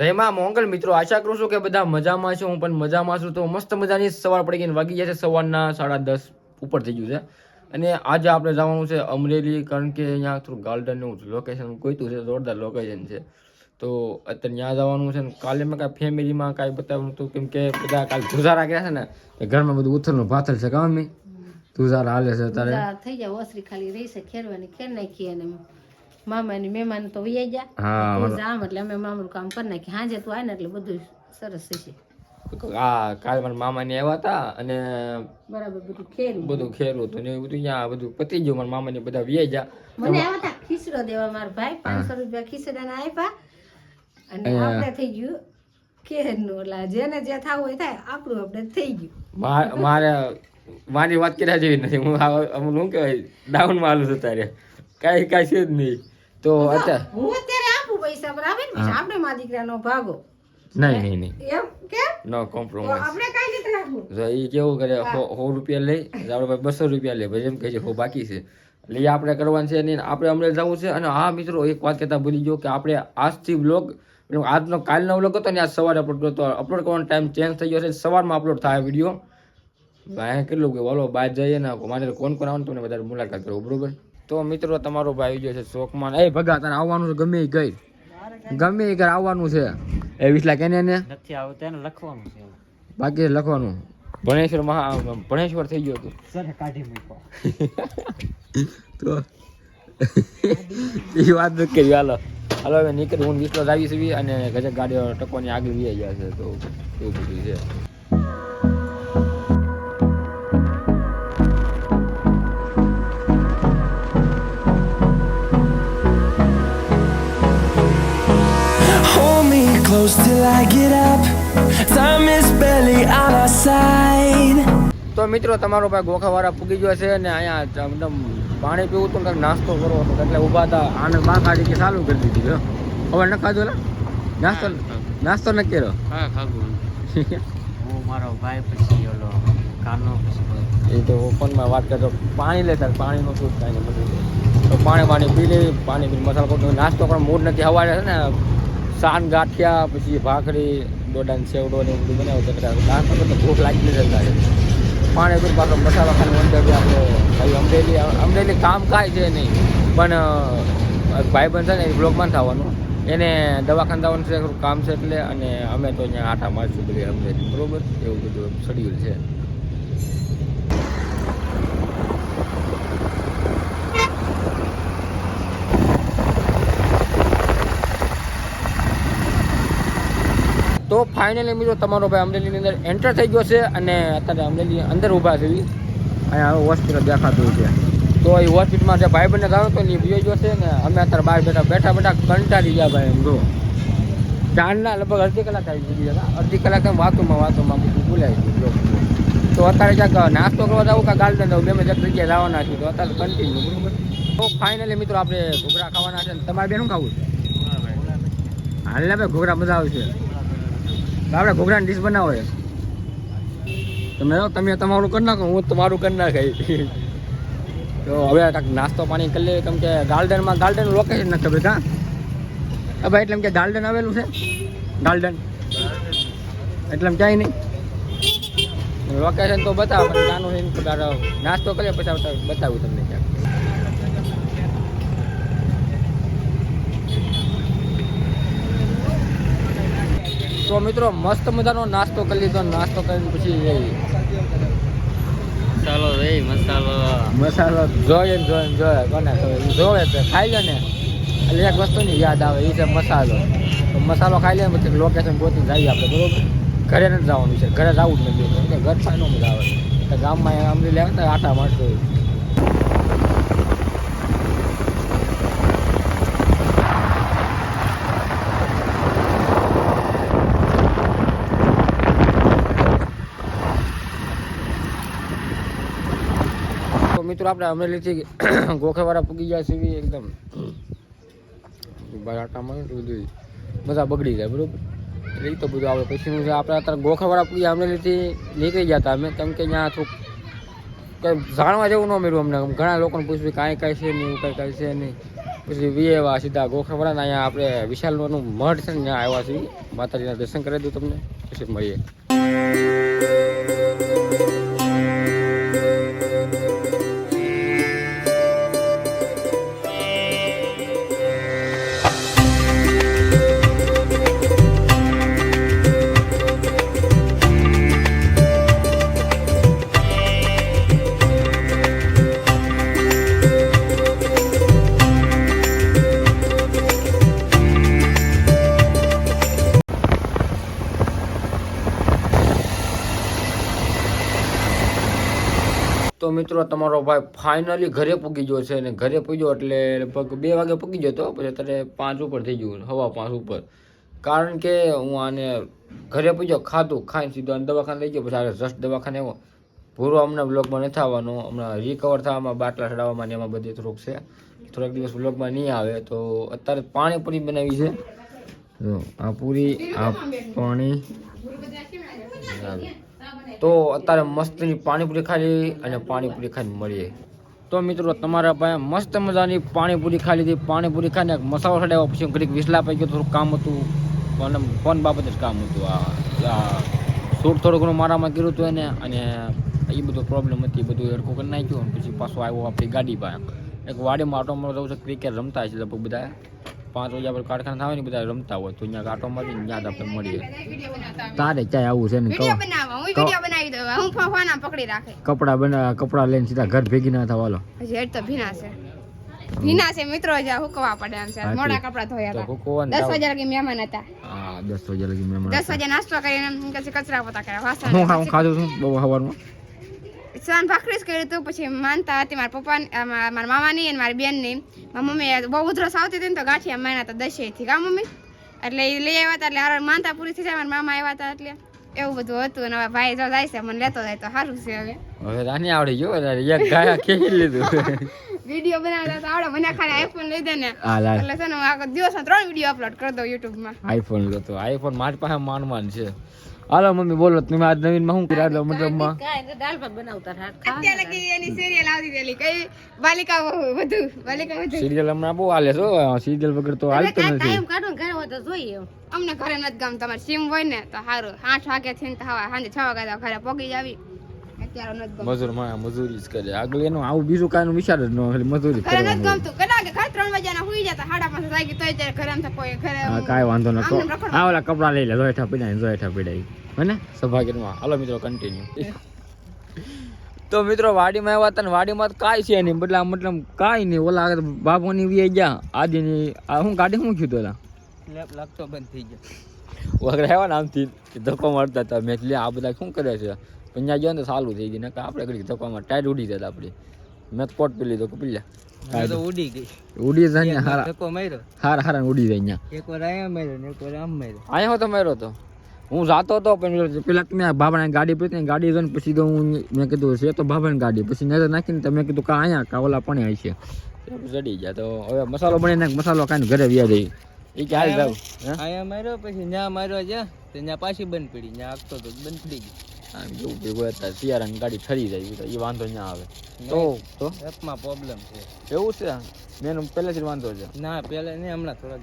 જય માં મોંગલ મિત્રો, આશા કરું છું કે બધા મજામાં છો. હું પણ મજામાં છું. તો મસ્ત મજાની સવાર પડી ગઈ, વાગી ગયા છે સવારના 10:30 ઉપર થઈ ગયું છે. અને આજે આપણે જવાનું છે અમરેલી, કારણ કે અહીંયા થોડું ગાર્ડનનું લોકેશન ગોઈતું છે, જોરદાર લોકેશન છે. તો અત્યારે ત્યાં જવાનું છે. કાલે મેં કાંઈ ફેમિલીમાં કાંઈ બતાવ્યું હતું, કેમ કે બધા કાલે ધુજારા ગયા છે ને, ઘરમાં બધું ઉથલનું ભાથલ છે. કામ નહીં ધુજારા હાલે છે અત્યારે. થઈ જાય ઓસરી ખાલી રહી છે ખેરવાની, ખેર નાખી. અને મામાની મહેમાન તો વૈયા ગયા. હા, જામ એટલે અમે મામાનું કામ કરી નાખી. હાજે તું આય ને એટલે બધું સરસ થશે. હા, કાલે મારા મામાની આવ્યા હતા અને બરાબર બધું ખેરું હતું ને એવું બધું. અહીંયા બધું પતી ગયું. મારા મામાની બધા વ્યાઈ ગયા. મને આવ્યા હતા ખીચડો દેવા મારા ભાઈ, 500 રૂપિયા ખીચડાના આપ્યા. અને આપણે થઈ ગયું કેરનું. એટલે જેને જે થાવું હોય થાય, આપણું આપણે થઈ ગયું. મારી વાત કર્યા જેવી નથી. હું શું કહેવાય, ડાઉનમાં હાલું છું તારે, કાંઈ છે જ નહીં. તો અત્યારે હું અત્યારે આપું પૈસા પર આવે ને, આપણે મારા દીકરાનો ભાગો નહીં એમ કેમ નો કોમ્પ્રોમાઇઝ. આપણે કઈ રીતે રાખવું? જો એ કેવું કરે, 100 રૂપિયા લઈ આપણે 200 રૂપિયા લે, પછી એમ કહે છે બાકી છે, એટલે એ આપણે કરવાનું છે નહીં. આપણે અમરેલી જવું છે. અને હા મિત્રો, એક વાત કહેતા ભૂલી ગયો કે આપણે આજથી બ્લોગ, આજનો કાલનો બ્લોગ હતો ને, આજ સવારે અપલોડ કરતો. અપલોડ કરવાનો ટાઈમ ચેન્જ થઈ ગયો છે, સવારમાં અપલોડ થાય વિડીયો. ભાઈ કેટલું કે બોલો બહાર જઈએ ને, મારે કોણ આવવાનું તમને વધારે મુલાકાત કરવું, બરોબર. તો મિત્રો, તમારો ભાઈ આવી ગયો છે ચોકમાં. એ ભગા, તારે આવવાનું છે, ગમે એ ગઈ ગમે એ ઘર આવવાનું છે. એ 20 લાખ એને નથી આવતું, એને લખવાનું છે, બાકી લખવાનું. ભણેશ્વર થઈ ગયો હતું, સર કાઢી મૂકો. તો એ વાત નથી કરી. હાલો હવે નીકળી. હું 20 આવી છે અને ગજબ ગાડીઓ ટકોની આગળ વી ગયા છે. તો એવું બધું છે. Close till I get up. Time is barely on our side. તો મિત્રો, તમારો ભાઈ ગોખાવાળા પૂગી ગયો છે ને અહીંયા એકદમ પાણી પીવું હતું, કંઈક નાસ્તો કરવો હતો એટલે ઊભા હતા. આને બા કાઢી કે ચાલુ કરી દીધી. હવે ન ખાધો ને નાસ્તો ન કર્યો. હા ખાધું. હું મારો ભાઈ પછી ઓલો કાનો પછી એ તો ફોનમાં વાત કરતો. પાણી લેતા પાણીનું શું કાંઈ બધું. તો પાણી પી લે. પાણી પી મસાલો કરતો. નાસ્તો પણ મૂડ નથી. હવારે છે ને સાન ગાંઠિયા, પછી ભાખરી, દોડાને સેવડો ને એવું બધું બનાવ્યું. નાસ્તો કરતો ભૂખ લાગી નથી અત્યારે. પાણી પીને પાછો મસાલો ખાલી અંદર આપણે ભાઈ અમરેલી કામ કાંઈ છે નહીં, પણ ભાઈબંધ છે ને એ બ્લોગમાં થવાનું, એને દવાખાને જવાનું છે, કામ છે એટલે. અને અમે તો અહીંયા આટા મારશું બધી અમરેલી, બરોબર. એવું બધું શેડ્યુલ છે. તો ફાઇનલી મિત્રો, તમારો ભાઈ અમરેલીની અંદર એન્ટર થઈ ગયો છે અને અત્યારે અમરેલી અંદર ઊભા છે. અહીંયા હોસ્પિટલ દેખાતું છે. તો એ હોસ્પિટલમાં જે ભાઈબંધને ગાવ તો એ બીજો ગયો છે ને. અમે અત્યારે બહાર બેઠા કંટાળી ગયા ભાઈ. એમ જો ચાંદના લગભગ અડધી કલાક આવી ગઈ હતા. અડધી કલાક એમ વાતોમાં બધું ભૂલાઈ ગયું. તો અત્યારે ક્યાંક નાસ્તો કરવા જવું કાં ગાર્ડન જવું, બે જગ્યાએ જવાના છે. તો અત્યારે કન્ટિન્યુ, બરોબર. તો ફાઇનલી મિત્રો, આપણે ઘૂઘરા ખાવાના છે. તમારે બેન શું ખાવું છે? હાલ ને ભાઈ, ઘૂઘરા મજા આવશે. આપણે ઘૂઘરાની ડીશ બનાવો છે. તમે તમારું કરી નાખો, હું તમારું કરી નાખાય. તો હવે કાંઈક નાસ્તો પાણી કરી લઈએ, કેમ કે ગાર્ડનનું લોકેશન નથી ખબર. કાં ભાઈ, એટલે એમ કે ગાર્ડન આવેલું છે. ગાર્ડન એટલે એમ ક્યાંય નહીં. લોકેશન તો બતાવો, પણ નાનું નાસ્તો કરીએ પછી બતાવું તમને ક્યાંક. તો મિત્રો, મસ્ત મજાનો નાસ્તો કરી લીધો. નાસ્તો કરીને પછી મસાલો જોઈએ કોને જોવે છે, ખાઈ લે ને. એટલે એક વસ્તુની યાદ આવે, એ છે મસાલો. તો મસાલો ખાઈ લે પછી લોકેશન ગોતી જઈએ આપણે, બરોબર. ઘરે નથી જવાનું છે, ઘરે જવું જ નથી. ઘર પાસે મજા આવે. ગામમાં અમરી લેવા આટા મારતો. મિત્રો, આપણે અમરેલીથી ગોખાવાળા પૂગી ગયા છે. એકદમ આટામાં બધું મજા બગડી જાય, બરોબર. એટલે એ તો બધું આવે પછીનું છે. આપણે અત્યારે ગોખાવાળા પૂગી અમરેલીથી નીકળી ગયા હતા અમે, કેમ કે અહીંયા થોડુંક કંઈ જાણવા જેવું ન મળ્યું અમને. ઘણા લોકોને પૂછ્યું કાંઈ છે નહીં, કાંઈ છે નહીં. પછી વિયેવા સીધા ગોખરવાડા અહીંયા આપણે વિશાલનું મઠ છે ને ત્યાં આવ્યા છીએ. માતાજીના દર્શન કરી દઉં તમને પછી મળીએ. તો મિત્રો તમારો ભાઈ ફાઇનલી ઘરે પૂગી ગયો છે અને ઘરે પૂગ્યો એટલે લગભગ 2 વાગે પૂગી ગયો હતો. પછી અત્યારે 5 ઉપર થઈ ગયું, 5:15 ઉપર. કારણ કે હું આને ઘરે પૂગ્યો, ખાધું, ખાઈને સીધો દવાખાને લઈ ગયો. પછી આ જસ્ટ દવાખાને આવ્યો. પૂરો હમણાં બ્લોગમાં નથી આવવાનો, હમણાં રિકવર થવામાં, બાટલા ચડાવવામાં ને એમાં બધે થોડુંક છે. થોડાક દિવસ બ્લોગમાં નહીં આવે. તો અત્યારે પાણીપુરી બનાવી છે. જો આ પૂરી, આ પાણી. તો અત્યારે મસ્તની પાણીપુરી ખાઈ અને પાણીપુરી ખાઈને મળીએ. તો મિત્રો તમારા પાસે મસ્ત મજાની પાણીપુરી ખાઈ લીધી. પાણીપુરી ખાઈને મસાલો ચડાવ્યો. પછી ઘડીક વિસલા પાઈ ગયો, થોડું કામ હતું, ફોન બાબતે જ કામ હતું. આ શૂટ થોડું ઘણું મારામાં કર્યું હતું એને, અને એ બધું પ્રોબ્લેમ હતી, બધું હરખું કરી નાખ્યું. અને પછી પાછો આવ્યો આપણી ગાડી પાસે. એક વાડીમાં આટો મારતો છે, ક્રિકેટ રમતા છે લગભગ બધા. 5 વાગ્યા પર કારખાના થાય ને બધા રમતા હોય, તો અહીંયા આટો મારી ત્યાં જ આપણે મળીએ. તારે ક્યાંય આવું છે ને કપડા લઈને સીધા ઘર ભેગી ના થવા. ભીના છે મિત્રો, હુકવા પડે એમ છે. મોડા કપડા ધોયા હતા. 10 વાગ્યા લગી મહેમાન હતા. હા 10 વાગ્યા લગી મહેમાન. 10 વાગ્યા નાસ્તો કરીને પછી કચરા પોતા કર્યા, વાસણ. હું ખાધું છું બહુ સવારમાં. સવાન ભાખરી જ કર્યું હતું. પછી માનતા હતી મારા પપ્પા, મારા મામાની અને મારી બેનની. મારી મમ્મી બહુ ઉધરસ આવતી હતી ને તો ગાંઠિયા માન્યા હતા 10 થી. કા મમ્મી? એટલે એ લઈ આવ્યા હતા. એટલે હારે માનતા પૂરી થઈ જાય. મારા મામા આવ્યા હતા એટલે એવું બધું હતું. અને હવે ભાઈ જો જાય છે, મને લેતો જાય તો સારું છે. હવે રાની આવડી ગયો, એક ગાયા ખેંચી લીધું. વિડીયો બનાવતા તો આવડે. મને ખાલી આઈફોન લઈ દે ને એટલે છે ને આખો દિવસમાં 3 વિડીયો અપલોડ કરી દઉં યુટ્યુબમાં. આઈફોન લેતો, આઈફોન મારી પાસે માન છે. હાલો મમ્મી બોલો, તમે આજ નવીનમાં શું કર્યા? મતલબમાં દાળ ભાત બનાવતા અત્યારે લગી એની સિરિયલ આવતી હતી કઈ બાલિકા વધુ સિરિયલ હમણાં બહુ હાલે છો. સિરિયલ વગર તો હાલતો નથી. ટાઈમ કાઢો ઘરે હોય તો જોઈએ. અમને ઘરે નથી ગમતું. તમારે સીમ હોય ને તો સારું. 8 વાગે થી સાંજે 6 વાગે ઘરે પગી જાવી. અત્યારે નથી ગમતું. મજૂરી જ કરે. આગળ એનું આવું બીજું કાંઈ વિચાર જ ન હોય, મજૂરી ઘરે નથી ગમતું. કદાચ ઘરે 3 વાગ્યાના હુઈ જતા, 5:30 વાગે તોય ત્યારે ઘરે એમ કોઈ ઘરે કાંઈ વાંધો નતો. આ ઓલા કપડા લઈ લે, જોઈઠા પીડાય હને સભાગીરમાં. હાલો મિત્રો કન્ટિન્યુ. તો મિત્રો વાડીમાં આવ્યા હતા ને વાડીમાં કાંઈ છે નહીં, મતલબ કાંઈ નહીં. ઓલા બાપુની વી ગયા આદિની. આ શું ગાડી શું થયું હતું? લેપ લાગતો બંધ થઈ ગયો. વગર આવ્યા ને આમથી ધક્કો મારતા હતા. મેં લે આ બધા શું કરે છે? અહીંયા ગયો ને ચાલુ થઈ ગઈ ને આપણે ઘડી ધક્કો માર ટાયર ઉડી જતા આપણી. મેં કોટ પી લીધો કપી લે ઉડી ગઈ. ઉડી જાય હારા ધક્કો માર્યો. હારા ઉડી જાય અહીંયા. એકવાર અહીંયા માર્યો ને એકવાર આમ માર્યો. અહીંયા તો માર્યો હતો. હું જાતો હતો પણ પેલા મેં બાબાની ગાડી પડી ગાડી જોઈને પછી તો હું મેં કીધું છે તો બાબાની ગાડી. પછી નજર નાખીને તો મેં કીધું કા અહીંયા કા ઓલા પણ આવી છે. ચડી ગયા. તો હવે મસાલો બની નાખ, મસાલો કાંઈ ઘરે વ્યા જઈ. એ કે હાલ જાવ અહીંયા માર્યો પછી ત્યાં માર્યો છે તો ત્યાં પાછી બંધ પડી. ત્યાં આગતો તો બંધ પડી ગઈ. જેવું ભેગું હતા શિયાળાની ગાડી ઠરી જાય તો એ વાંધો ના આવે. તો એપમાં પ્રોબ્લેમ છે. એવું છે? મેં પહેલેથી જ વાંધો છે? ના પહેલા નહીં, હમણાં થોડાક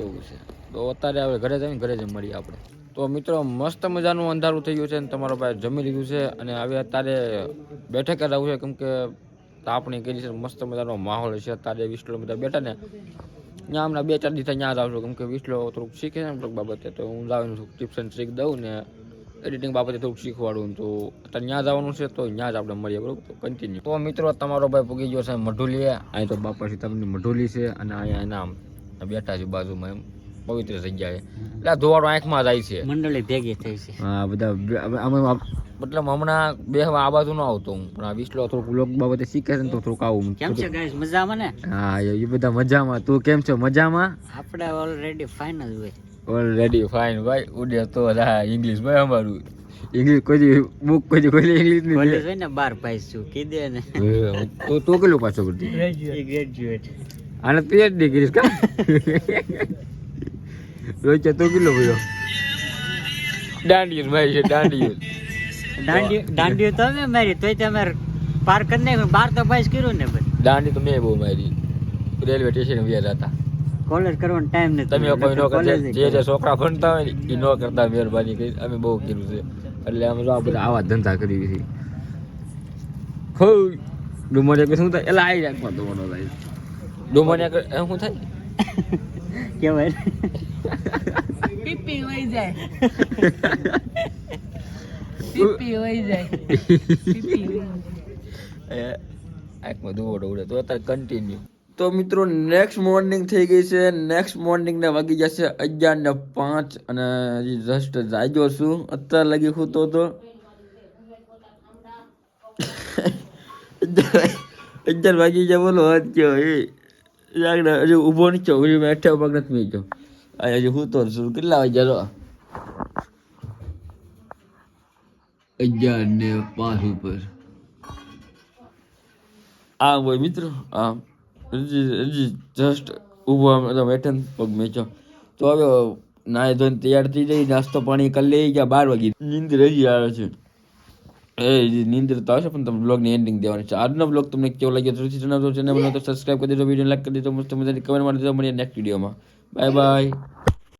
એવું છે. તો અત્યારે હવે ઘરે જઈને ઘરે જ મળીએ આપણે. તો મિત્રો મસ્ત મજાનું અંધારું થઈ ગયું છે અને તમારો ભાઈ જમી લીધું છે અને હવે અત્યારે બેઠકે રહેવું છે કેમ કે તાપણી કરી છે. મસ્ત મજાનો માહોલ છે અત્યારે. વિસલો બધા બેઠા ને ત્યાં હમણાં 2-4 દિવસ ત્યાં જ આવશું કેમ કે વિસલો થોડુંક શીખે છે ને થોડુંક બાબતે. તો હું જાઉં ટિપ્સ એન્ડ ટ્રીક દઉં ને એડિટિંગ બાબતે થોડુંક શીખવાડું. તો અત્યારે ત્યાં જવાનું છે તો ત્યાં જ આપણે મળીએ, બરોબર? તો કન્ટિન્યુ. તો મિત્રો તમારો ભાઈ પૂગી ગયો છે મઢોલીએ. અહીં તો બાપા સીતારામની મઢોલી છે અને અહીંયા એના બેઠા છે બાજુમાં એમ પવિત્ર જગ્યાએ. એટલે ધોવાડો આંખમાં જાય છે. મંડળી ભેગી થઈ છે. હા બધા મતલબ હમણાં બેહવા આ બાજુ ન આવતો હું, પણ આ વિસલો થોડુંક લોક બાબતે શીખે છે ને તો થોડુંક આવું. કેમ છે ગાઈસ? મજામાં ને? હા એ બધા મજામાં. તું કેમ છો? મજામાં? આપણે ઓલરેડી ફાઇનલ હોય. ઓલરેડી ફાઇન ભાઈ. ઉડે તો ઇંગ્લિશ ભાઈ અમારું ઇંગ્લિશ કોઈ બુક કોઈ ઇંગ્લિશ ની કોલેજ હોય ને 12 પાસ છું કીધે ને. તો કેટલું પાછો કરતી? ગ્રેજ્યુએટ. આને પીએચડી કરીશ કા? રોજ તો કેટલો ભર્યો? દાંડિયું ભાઈ છે દાંડિયું. દાંડિયું તો અમે મારી તોય તમે પાર કરી નાખ્યું. 12 તો પાસ કર્યું ને ભાઈ. દાંડી તો મેં બહુ મારી. રેલવે સ્ટેશન વ્યા હતા. કોલેજ કરવાનો ટાઈમ નથી. તમે કોઈ નો કરતા, કોલેજ જે છોકરા ભણતા હોય ને એ નો કરતા, મહેરબાની કરી. અમે બહુ કર્યું છે, એટલે અમે જો આ બધા આવા ધંધા કરી છે. હો ડુમરિયા શું થાય? એટલે આવી રાખવા દવાનો થાય. ડુમરિયા શું થાય? કેવાય પીપી વહી જાય પીપી વહી જાય પીપી વહી જાય. આંખમાં ધુવડો ઉડે તો અત્યારે કન્ટિન્યુ. તો મિત્રો નેક્સ્ટ મોર્નિંગ થઈ ગઈ છે. નેક્સ્ટ મોર્નિંગને વાગી જશે 11:05 અને હજી જસ્ટ જાગ્યો છું. અત્યારે લગી સૂતો હતો 11 વાગી જાય. બોલો હાથ કયો એ હજી ઊભો નથી થયો, હજી મેં 8 પગ નથી મેં આ હજી સૂતો છું. કેટલા વાગ્યા? 11:05 ઉપર. આ હોય મિત્રો, આ હજી જસ્ટ ઊભો બેઠા પગ મેચો. તો હવે નાય ધોઈને તૈયાર થઈ જાય, નાસ્તો પાણી કરી લઈ ગયા. 12 વાગી નીંદર હજી આવે છે. નીંદર તો આવશે પણ તમે બ્લોગની એન્ડિંગ દેવાની છે. આજનો બ્લોગ તમને કેવો લાગ્યો જરૂરથી જણાવજો. ચેનલ બનાવો તો સબસ્ક્રાઈબ કરી દેજો, વિડીયો લાઈક કરી દેજો, મસ્ત મજાની કમેન્ટ મારી દેજો. મળીએ નેક્સ્ટ વિડીયોમાં. Bye bye.